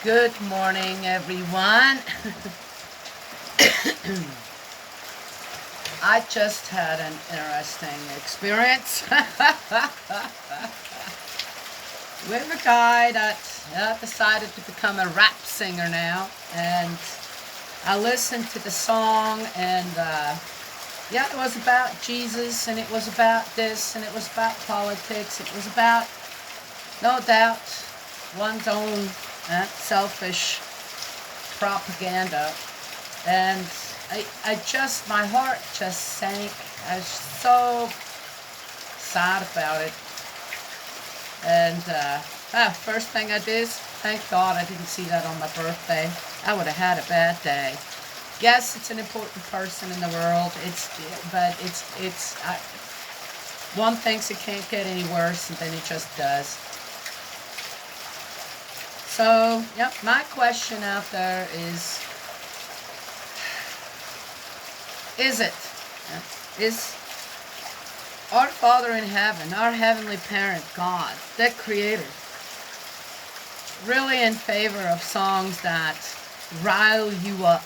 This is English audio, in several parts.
Good morning, everyone. I just had an interesting experience with a guy that decided to become a rap singer now. And I listened to the song, and it was about Jesus, and it was about this, and it was about politics. It was about, no doubt, one's own selfish propaganda. And my heart just sank. I was so sad about it. And first thing I did, thank God I didn't see that on my birthday. I would have had a bad day. Yes, it's an important person in the world. One thinks it can't get any worse, and then it just does. So, my question out there is our Father in heaven, our Heavenly Parent, God, the Creator, really in favor of songs that rile you up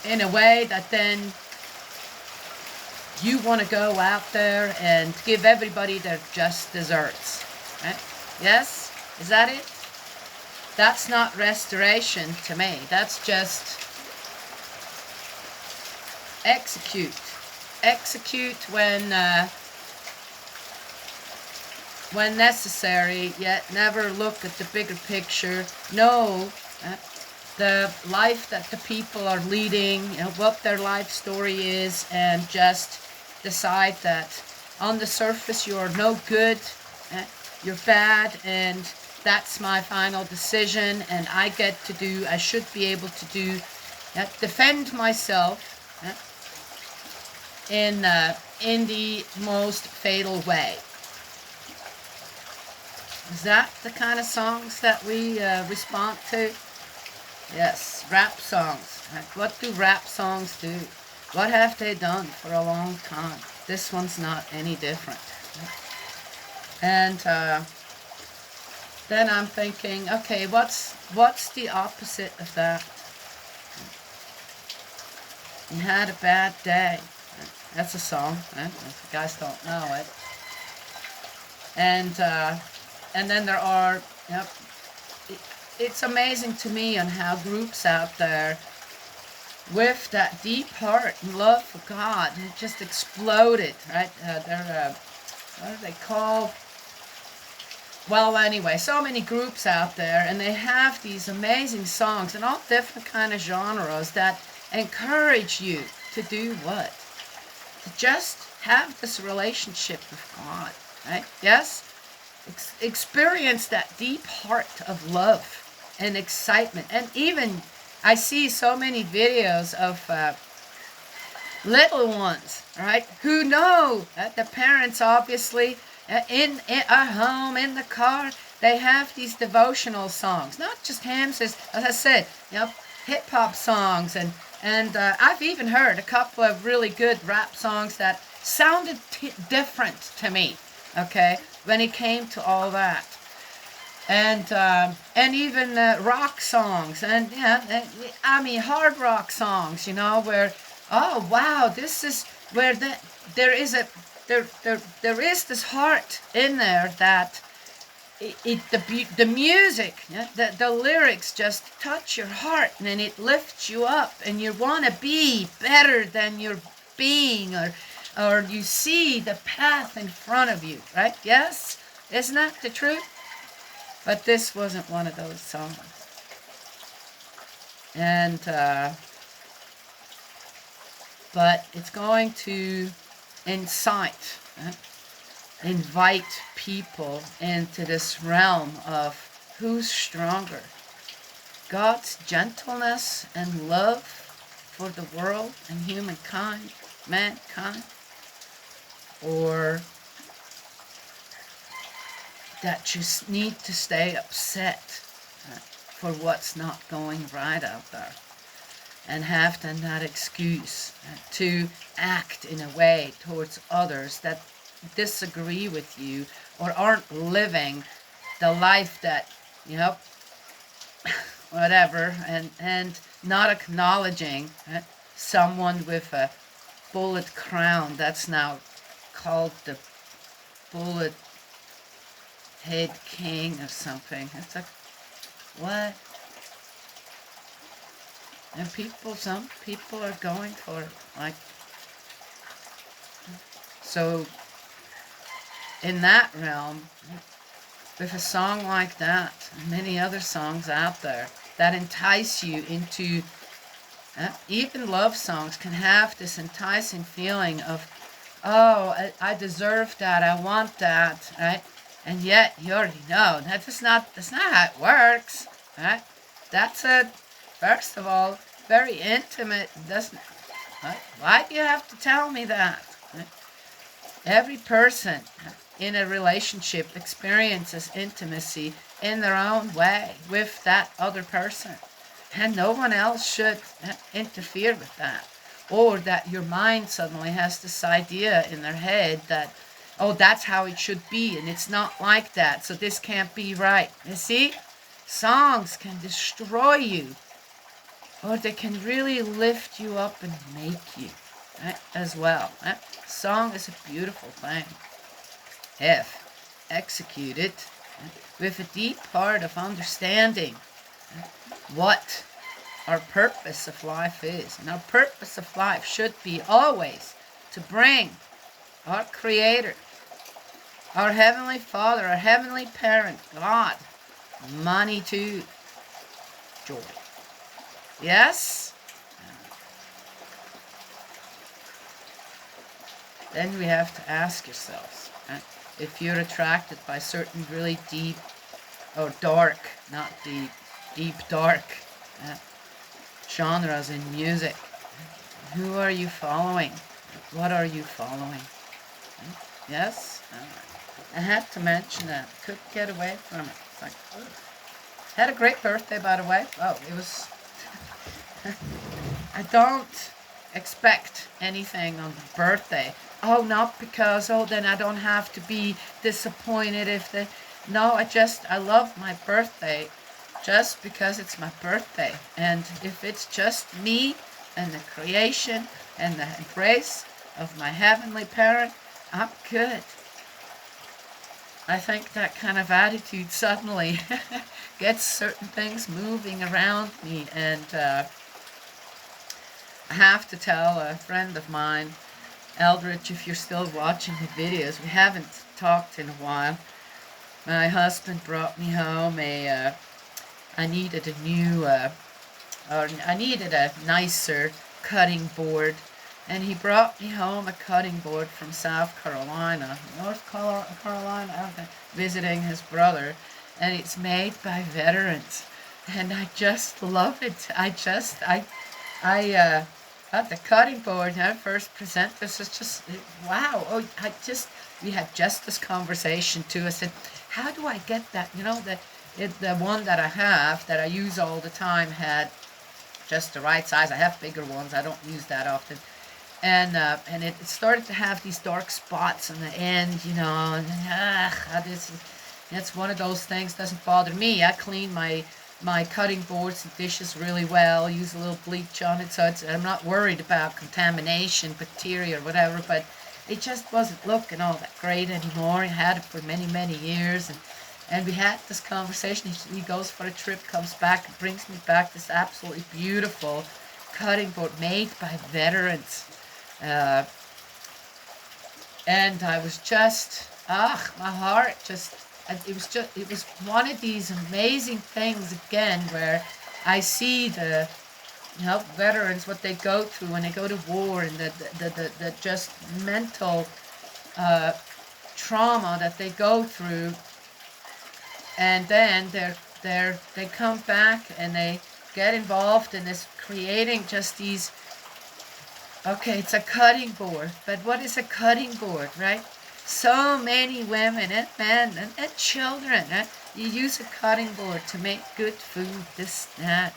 in a way that then you want to go out there and give everybody their just desserts, right? Yes? Is that it? That's not restoration to me. That's just execute. Execute when necessary, yet never look at the bigger picture. Know the life that the people are leading, what their life story is, and just decide that on the surface you're no good, you're bad, and that's my final decision, and I should be able to defend myself in the most fatal way. Is that the kind of songs that we respond to? Yes, rap songs. What do rap songs do? What have they done for a long time? This one's not any different. And then I'm thinking, okay, what's the opposite of that? You had a bad day. That's a song. If you guys don't know it. And then there are, it's amazing to me on how groups out there with that deep heart and love for God, it just exploded, right? They're, what are they called? Well, anyway, so many groups out there, and they have these amazing songs in all different kind of genres that encourage you to do what? To just have this relationship with God, right? Yes? Experience that deep heart of love and excitement. And even, I see so many videos of little ones, right, who know that the parents obviously in a home, in the car, they have these devotional songs, not just hymns, as I said, hip-hop songs, and I've even heard a couple of really good rap songs that sounded different to me, okay, when it came to all that. And even rock songs, and hard rock songs, where, oh wow, this is where there is this heart in there that the music, the lyrics just touch your heart, and it lifts you up, and you want to be better than you're being, or you see the path in front of you, right? Yes, isn't that the truth? But this wasn't one of those songs. And but it's going to invite people into this realm of who's stronger, God's gentleness and love for the world and mankind, or that you need to stay upset for what's not going right out there, and have then that excuse to act in a way towards others that disagree with you or aren't living the life that, you know, whatever, and not acknowledging someone with a bullet crown that's now called the bullet head king or something. It's like, what? And some people are going for it. Like, so in that realm, with a song like that, and many other songs out there that entice you into, even love songs can have this enticing feeling of, oh, I deserve that, I want that, right? And yet you already know that's not how it works, right? That's first of all, very intimate. Doesn't, right? Why do you have to tell me that? Right? Every person in a relationship experiences intimacy in their own way with that other person. And no one else should interfere with that. Or that your mind suddenly has this idea in their head that, oh, that's how it should be, and it's not like that, so this can't be right. You see? Songs can destroy you, or they can really lift you up and make you, as well. Song is a beautiful thing. If executed with a deep heart of understanding what our purpose of life is. And our purpose of life should be always to bring our Creator, our Heavenly Father, our Heavenly Parent, God, money to joy. Yes? Then we have to ask yourselves, if you're attracted by certain really deep, or dark, not deep, deep dark genres in music, who are you following? What are you following? Yes? I had to mention that. Couldn't get away from it. It's like, oh. Had a great birthday, by the way. Oh, it was... I don't expect anything on the birthday. Oh, not because, oh, then I don't have to be disappointed if they... No, I love my birthday just because it's my birthday. And if it's just me and the creation and the embrace of my Heavenly Parent, I'm good. I think that kind of attitude suddenly gets certain things moving around me. And I have to tell a friend of mine, Eldridge, if you're still watching the videos, we haven't talked in a while. My husband brought me home I needed a new, or I needed a nicer cutting board, and he brought me home a cutting board from South Carolina, North Carolina, visiting his brother, and it's made by veterans, and I just love it. The cutting board when I first presented this was just, wow. Oh, we had just this conversation too. I said, how do I get that? You know, the one that I have, that I use all the time, had just the right size. I have bigger ones. I don't use that often. And it started to have these dark spots on the end, you know, and it's one of those things. Doesn't bother me. I clean my cutting boards and dishes really well, use a little bleach on it, so I'm not worried about contamination, bacteria, or whatever, but it just wasn't looking all that great anymore. I had it for many, many years, and we had this conversation. He goes for a trip, comes back, and brings me back this absolutely beautiful cutting board made by veterans. And I was just, my heart just, it was one of these amazing things again where I see the, you know, veterans, what they go through when they go to war, and the just mental trauma that they go through, and then they come back and they get involved in this creating just these. Okay, it's a cutting board, but what is a cutting board, right? So many women and men and children, you use a cutting board to make good food, this, that.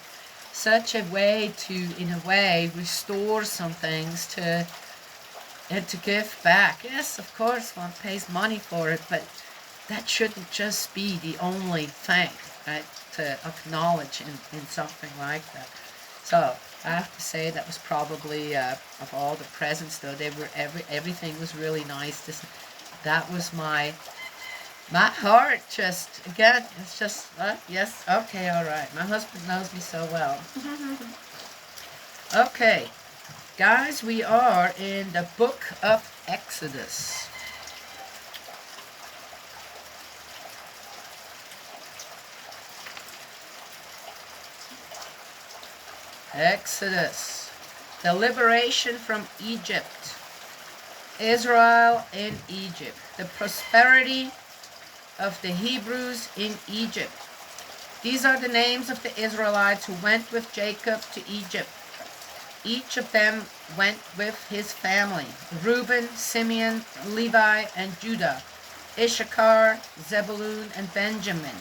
Such a way to, in a way, restore some things and to give back. Yes, of course, one pays money for it, but that shouldn't just be the only thing, right, to acknowledge in something like that. So I have to say that was probably of all the presents, though they were everything was really nice. That was my heart. Just again, it's just yes, okay, all right. My husband knows me so well. Okay, guys, we are in the book of Exodus. Exodus, the liberation from Egypt, Israel in Egypt, the prosperity of the Hebrews in Egypt. These are the names of the Israelites who went with Jacob to Egypt. Each of them went with his family: Reuben, Simeon, Levi, and Judah, Issachar, Zebulun, and Benjamin,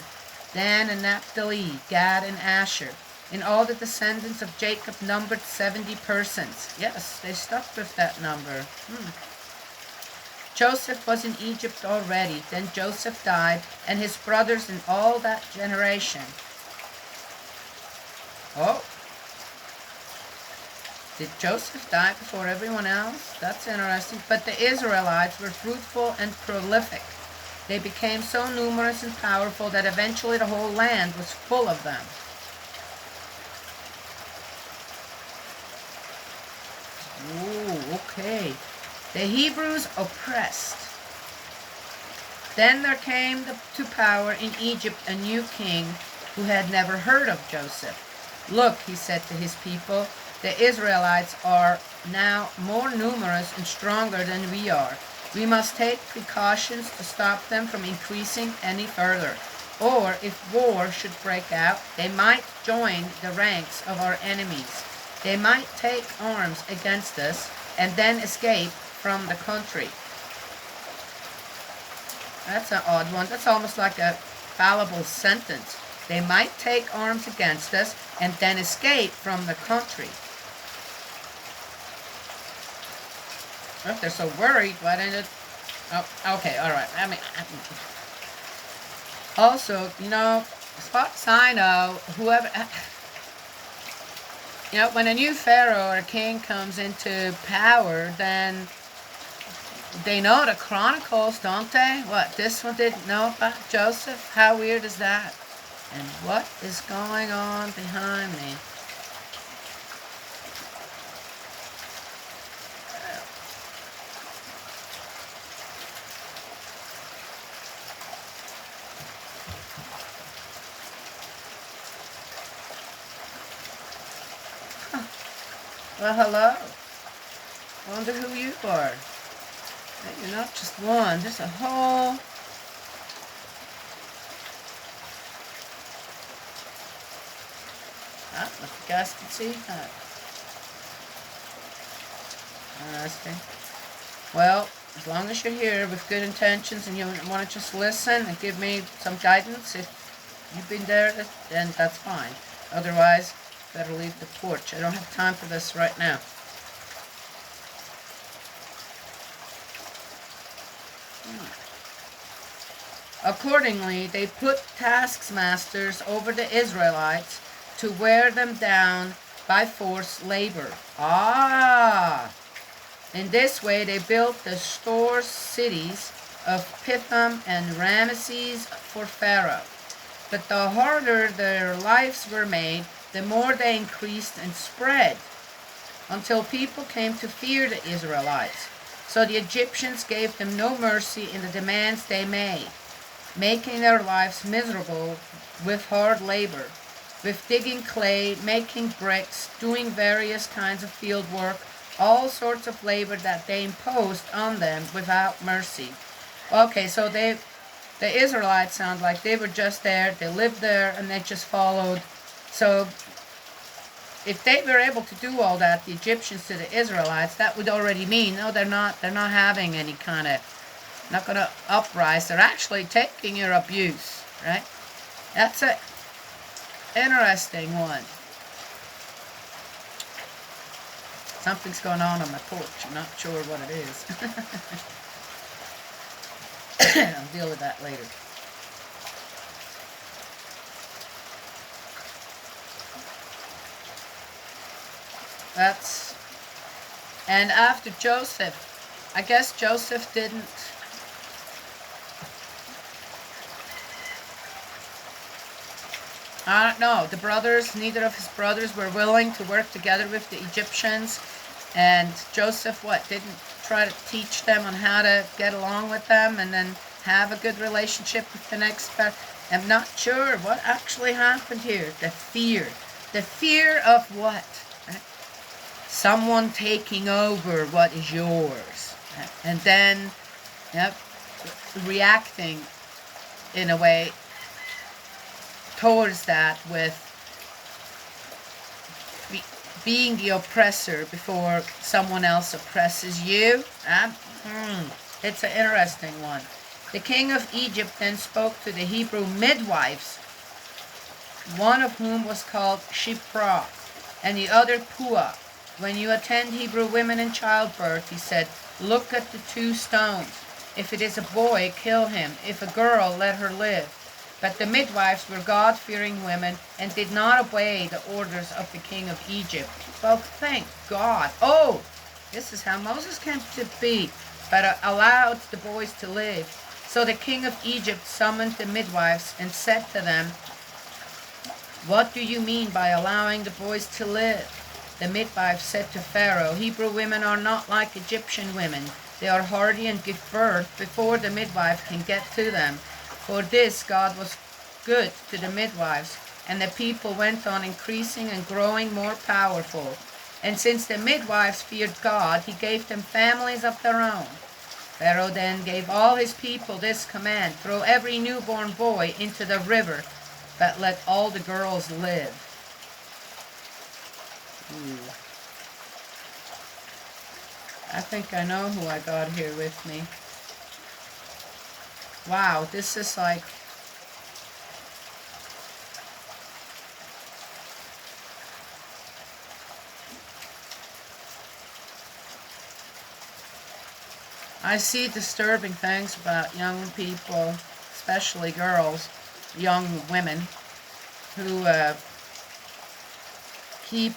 Dan and Naphtali, Gad and Asher. In all, the descendants of Jacob numbered 70 persons. Yes, they stuck with that number. Joseph was in Egypt already. Then Joseph died, and his brothers and all that generation. Oh. Did Joseph die before everyone else? That's interesting. But the Israelites were fruitful and prolific. They became so numerous and powerful that eventually the whole land was full of them. Ooh, okay. The Hebrews oppressed. Then there came to power in Egypt a new king who had never heard of Joseph. Look, he said to his people, the Israelites are now more numerous and stronger than we are. We must take precautions to stop them from increasing any further. Or if war should break out, they might join the ranks of our enemies. They might take arms against us and then escape from the country. That's an odd one. That's almost like a fallible sentence. They might take arms against us and then escape from the country. If they're so worried, why didn't it? Oh, okay, all right. Also, as far as I know, whoever, when a new pharaoh or a king comes into power, then they know the Chronicles, don't they? What, this one didn't know about Joseph? How weird is that? And what is going on behind me? Well, hello. Wonder who you are. You're not just one. There's a whole... I don't know if you guys can see that. Interesting. Well, as long as you're here with good intentions and you want to just listen and give me some guidance, if you've been there, then that's fine. Otherwise, better leave the porch. I don't have time for this right now. Accordingly, they put taskmasters over the Israelites to wear them down by forced labor. In this way, they built the store cities of Pithom and Ramesses for Pharaoh. But the harder their lives were made, the more they increased and spread, until people came to fear the Israelites. So the Egyptians gave them no mercy in the demands they made, making their lives miserable with hard labor, with digging clay, making bricks, doing various kinds of field work, all sorts of labor that they imposed on them without mercy. Okay, so the Israelites sound like they were just there, they lived there, and they just followed. So if they were able to do all that, the Egyptians to the Israelites, that would already mean, no, they're not having any kind of, not going to uprise. They're actually taking your abuse, right? That's an interesting one. Something's going on my porch. I'm not sure what it is. I'll deal with that later. And after Joseph, I guess Joseph didn't, I don't know, neither of his brothers were willing to work together with the Egyptians. And Joseph, didn't try to teach them on how to get along with them and then have a good relationship with the next pharaoh? I'm not sure what actually happened here. The fear. The fear of what? Someone taking over what is yours. And then reacting in a way towards that with being the oppressor before someone else oppresses you. It's an interesting one. The king of Egypt then spoke to the Hebrew midwives, one of whom was called Shiphrah, and the other Puah. When you attend Hebrew women in childbirth, he said, look at the 2 stones. If it is a boy, kill him. If a girl, let her live. But the midwives were God-fearing women and did not obey the orders of the king of Egypt. Well, thank God. Oh, this is how Moses came to be, but allowed the boys to live. So the king of Egypt summoned the midwives and said to them, what do you mean by allowing the boys to live? The midwives said to Pharaoh, Hebrew women are not like Egyptian women. They are hardy and give birth before the midwife can get to them. For this God was good to the midwives, and the people went on increasing and growing more powerful. And since the midwives feared God, he gave them families of their own. Pharaoh then gave all his people this command, throw every newborn boy into the river, but let all the girls live. I think I know who I got here with me. Wow, this is like... I see disturbing things about young people, especially girls, young women, who keep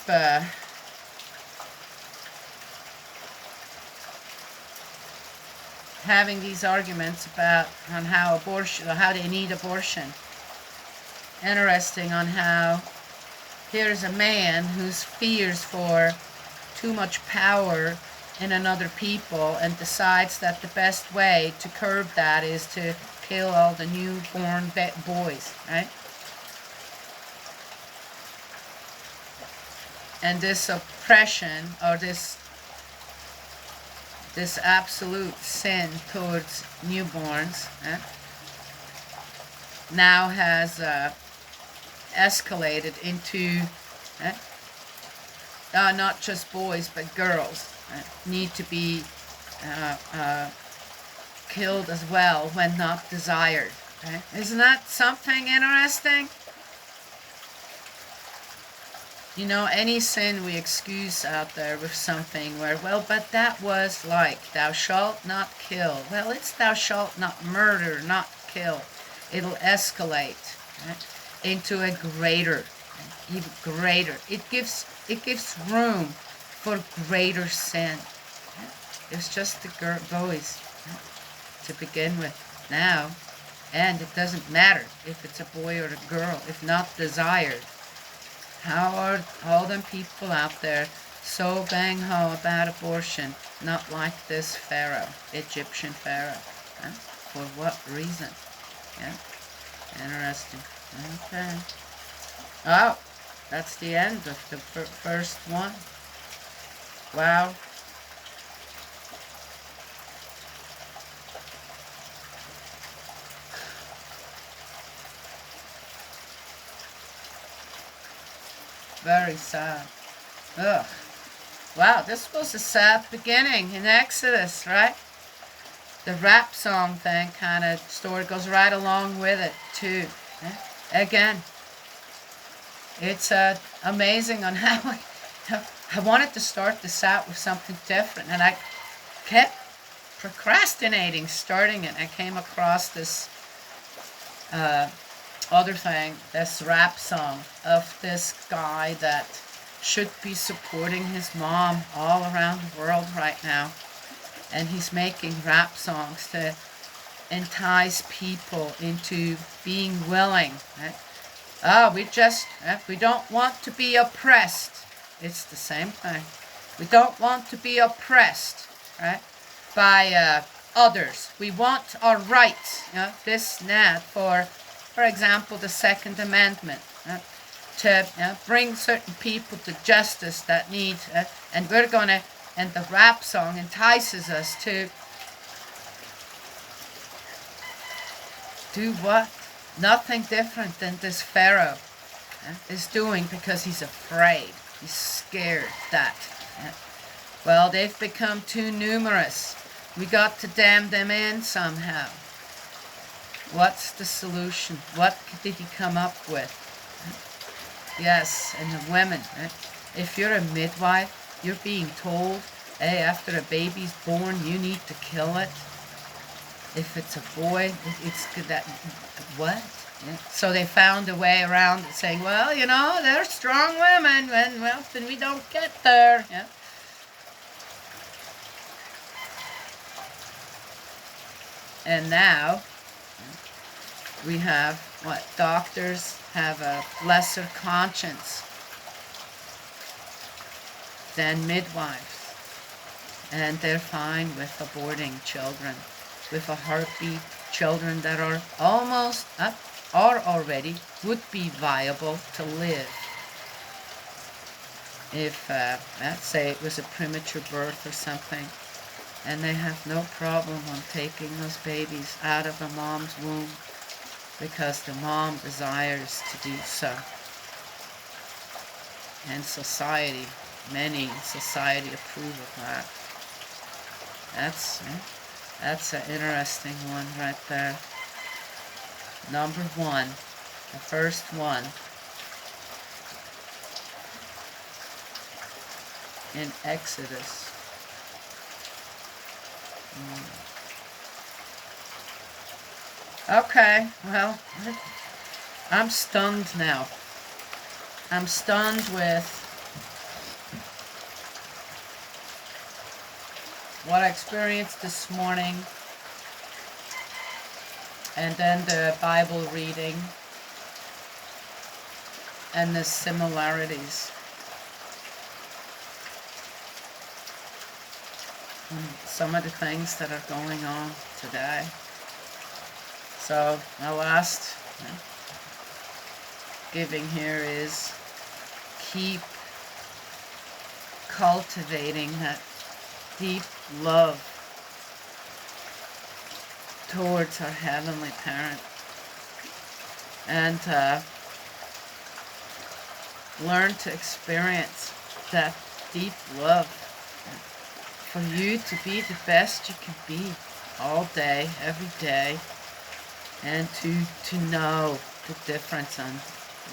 having these arguments about on how they need abortion. Interesting on how here's a man who's fears for too much power in another people and decides that the best way to curb that is to kill all the newborn boys, right? And this oppression, or this absolute sin towards newborns, now has escalated into not just boys but girls need to be killed as well when not desired. Okay? Isn't that something interesting? You know, any sin we excuse out there with something where, well, but that was like, thou shalt not kill. Well, it's thou shalt not murder, not kill. It'll escalate into a greater, even greater. It gives room for greater sin. It's just the boys to begin with now, and it doesn't matter if it's a boy or a girl, if not desired. How are all them people out there so bang-ho about abortion, not like this Pharaoh, Egyptian Pharaoh? For what reason? Yeah, interesting. Okay. Oh, that's the end of the first one. Wow. Very sad. Ugh. Wow, this was a sad beginning in Exodus, right? The rap song thing kind of story goes right along with it, too. Again, it's amazing on how I wanted to start this out with something different, and I kept procrastinating starting it. I came across this other thing, this rap song of this guy that should be supporting his mom all around the world right now. And he's making rap songs to entice people into being willing. Right? We don't want to be oppressed. It's the same thing. We don't want to be oppressed, right, by others. We want our rights. This and that. For example, the Second Amendment, to bring certain people to justice that need, and we're gonna. And the rap song entices us to do what? Nothing different than this Pharaoh is doing, because he's afraid. He's scared that. Well, they've become too numerous. We got to dam them in somehow. What's the solution? What did he come up with? Yes, and the women. If you're a midwife, you're being told, hey, after a baby's born, you need to kill it. If it's a boy, it's that. What? Yeah. So they found a way around it, saying, well, they're strong women, and then we don't get there. Yeah. And now we have what? Doctors have a lesser conscience than midwives. And they're fine with aborting children, with a heartbeat, children that are almost up, or already would be viable to live. If, let's say it was a premature birth or something, and they have no problem on taking those babies out of the mom's womb because the mom desires to do so. And society, many in society approve of that. That's an interesting one right there. Number one, the first one in Exodus. Okay, well, I'm stunned now. I'm stunned with what I experienced this morning, and then the Bible reading, and the similarities. Some of the things that are going on today. So my last giving here is keep cultivating that deep love towards our Heavenly Parent, and learn to experience that deep love for you to be the best you can be all day, every day, and to know the difference on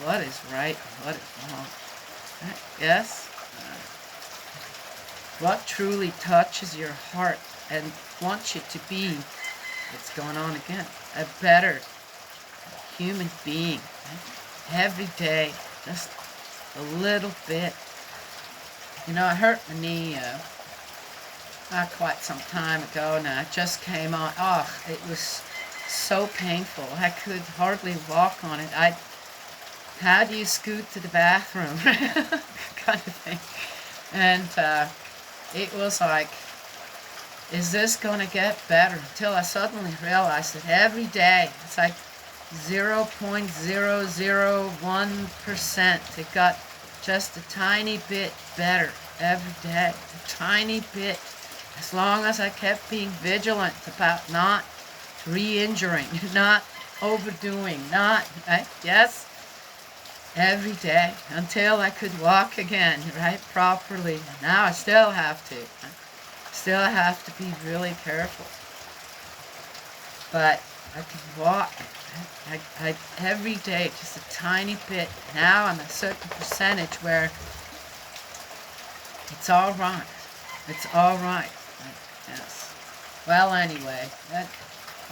what is right and what is wrong. Yes? What truly touches your heart and wants you to be, what's going on again, a better human being. Every day, just a little bit. I hurt my knee not quite some time ago, and I just came on. Oh, it was so painful. I could hardly walk on it. How do you scoot to the bathroom? Kind of thing. And it was like, is this going to get better? Until I suddenly realized that every day, it's like 0.001%. It got just a tiny bit better every day. A tiny bit. As long as I kept being vigilant about not re-injuring, not overdoing, yes? Every day, until I could walk again, right, properly. Now I still have to. Still have to be really careful. But I can walk I every day, just a tiny bit. Now I'm a certain percentage where it's all right. It's all right. Yes. Well, anyway,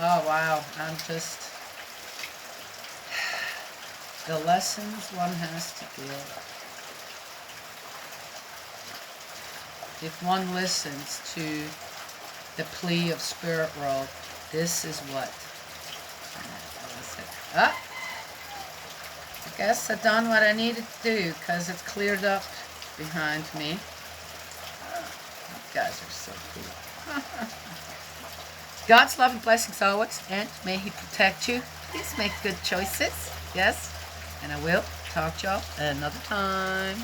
oh wow, I'm just, the lessons one has to give. If one listens to the plea of Spirit World, this is what. Ah, I guess I've done what I needed to do because it's cleared up behind me. Oh, you guys are so cool. God's love and blessings always, and may He protect you. Please make good choices. Yes, and I will talk to y'all another time.